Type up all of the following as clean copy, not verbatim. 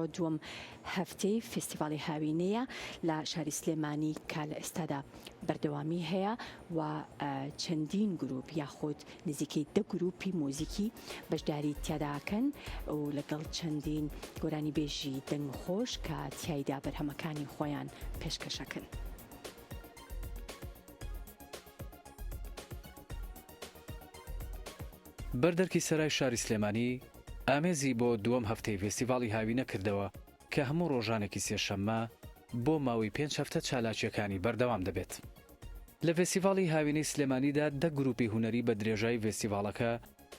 ئەمڕۆ دووەم هەفتەی فستیڤاڵی هاوینەیە لە شاری سلێمانی کە لە ئێستادا بەردەوامی هەیە و چەندین گروپ یاخود نزیکەی 10 گروپی مۆزیکی بەشداری تیاداکەن و لەگەڵ چەندین گۆرانی بێژی دەنگخۆش کە تیایدا بەرهەمەکانی خۆیان پێشکەشەکەن. بەردەرکی سەرای شاری سلێمانی ئامێزی بۆ دووەم هەفتەی فێستیڤاڵی هاوینە کردەوە کە هەموو ڕۆژانێکی سێشەممە بۆ ماوەی 5 هەفتە چالاکیەکانی بەردەوام دەبێت. لە فێستیڤاڵی هاوینەی سلێمانیدا 10 گروپی هونەری بە درێژایی فێستیڤاڵەکە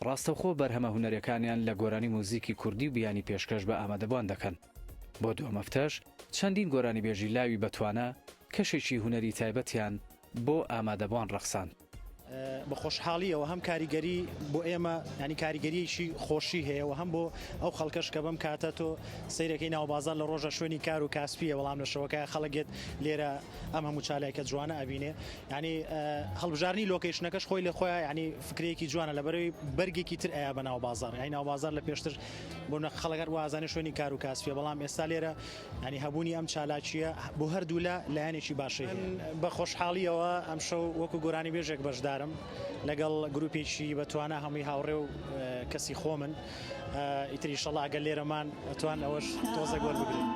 ڕاستەوخۆ بەرهەمە هونەریەکانیان لە گۆرانی موزیکی کوردی و بیانی پێشکەش بە ئامادەبوان دەکەن. بۆ دووەم هەفتەش چەندین گۆرانی بێژی لاوی بەتوانە کەشێکی هونەری تایبەتیان بۆ ئامادەبوان ڕەخسان. بە خۆشحاڵیەوە هەم کاریگەری بۆ ئێمە ینی کاریگەریشی خۆشی هەیە و هەم بۆ ئەو خەڵکەش کە بەم کاتە تۆ سیرەکەی ناوبازار لە ڕۆژە شوێنی کار و کاسپیە وەڵام لە شەوەکە خەڵکێت لێرە ئەم هەموو چالایکە جوانە ئەبینێ ینی هەڵبژارنی لۆکیشنەکەش خۆی لە خۆیان ینی فکرەیەکی جوانە لەبەرەوەی بەرگێکی تر ئەیە بە ناوبازار ینی ناوبازار لە پێشتر بۆ خەڵگەر وازانە شوێنی کار و کاسپیە بەڵام ئێستا لێرە ینی هەبوونی ئەم چالاکیە بۆ هەردوو لە لایەنێکی باشی بە خۆشحاڵیەوە ئەم شەو وەکو گۆرانی بێژێک بەشدارم لەگەڵ گروپێکی بەتوانە هەمووی هاوڕێ و کەسی خۆمن ئیتری شەڵا ئەگەر لێرەمان ئەتوان ئەوەش تۆزە گۆر بگرین.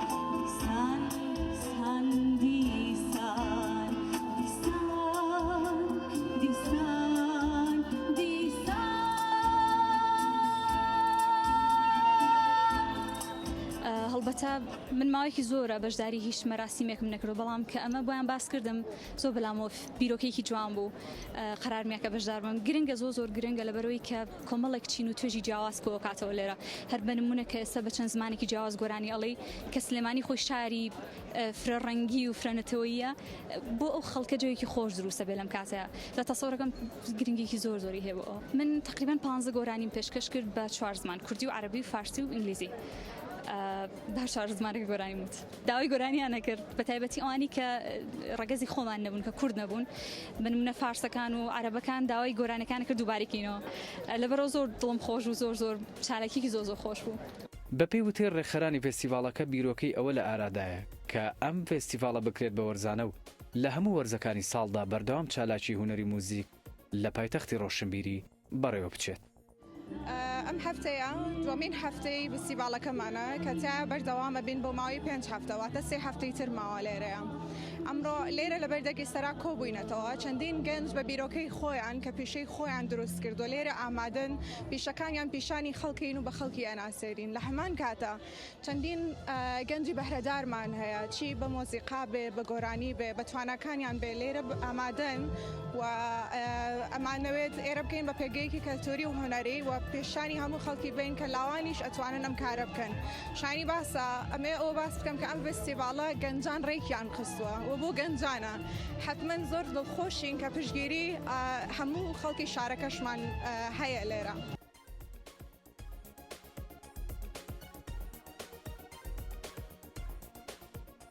هەڵبەتە من ماوەیەکی زۆرە بەشداری هیچ مەراسیمێکم نەکرد بەڵام کە ئەمە بۆیان باس کردم زۆر بەلامەوە بیرۆکێکی جوان بوو قەرارمیاکە بەشدار بم گرنگە زۆر گرنگە لەبەرەوەی کە کۆمەڵێک چین و توێژی جیاواز کۆ کاتەوە لێرە هەر بە نمونە کە ئێستا بە چەند زمانێکی جیاواز گۆرانی ئەڵێ کە سلێمانی خۆی شاری فرەڕەنگی و فرەنەتەوەیە بۆ ئەو خەڵکە جوێیەکی خۆش دروستە بێ لەم کاتەیە لە تەسەوڕەکەم گرنگێکی زۆری هەیە بۆ ئەو من تقریباً 15 گۆرانیم پێشکەش کرد بە 4 زمان کوردی و عەرەبی و فارسی و ئینگلیزی بە 4 زمانێک گۆرانی وت داوای گۆرانیان نەکرد بە تایبەتی ئەوانی کە ڕەگەزی خۆمان نەبوون کە کورد نەبوون بنمونە فارسەکان و عەرەبەکان داوای گۆرانەکان کرد دووبارێکینەوە لەبەرەوە زۆر دڵم خۆش و زۆر چالاکیی زۆر خۆش بوو. بە پێی وتەی ڕێکخەرانی فێستیڤاڵەکە بیرۆکەی ئەوە لە ئارادایە کە ئەم فێستیڤاڵە بکرێت بە وەرزانە و لە هەموو وەرزەکانی ساڵدا بەردەوام چالاکی هونەری موزیک لە پایتەختی ڕۆشنبیری بەڕێوە بچێت. ئەم هەفتەیە دومین هەفتەی فستیڤاڵەکەمانە کە تا بەردەوامە بین بۆ ماوەی 5 هەفتەواتە 3 هەفتەی تر ماوە لێرەیە. ئەمڕۆ لێرە لە بەردەرگی سەرا کۆبووینەتەوە چەندین گەنج بە بیرۆکەی خۆیان کە پیشەی خۆیان دروست کردو لێرە ئامادەن پیشەکانیان پیشانی خەڵکین و بە خەڵکی ئەناسێرین لە هەمان کاتە چەندین گەنجی بەهرەدارمان هەیە چی بە مۆزیقا بێ بە گۆرانی بێ بە توانەکانیان بێ لێرە ئامادەن و ئەمانەوێت ئێرە بکەین بە پێگەیەکی کەلتوری و هونەری و پێشانی هەموو خەڵکی بین کە لاوانیش ئەتوانن ئەم کارە بکەن شانی باسە ئەمێ ئەو باس بکەم کە ئەم فستیڤاڵە گەنجان ڕێکیان خستووە و بۆ گەنجانە حتمما زۆر دڵخۆشین کە پشتگیری هەموو خەڵکی شارەکەشمان هەیە لێرە.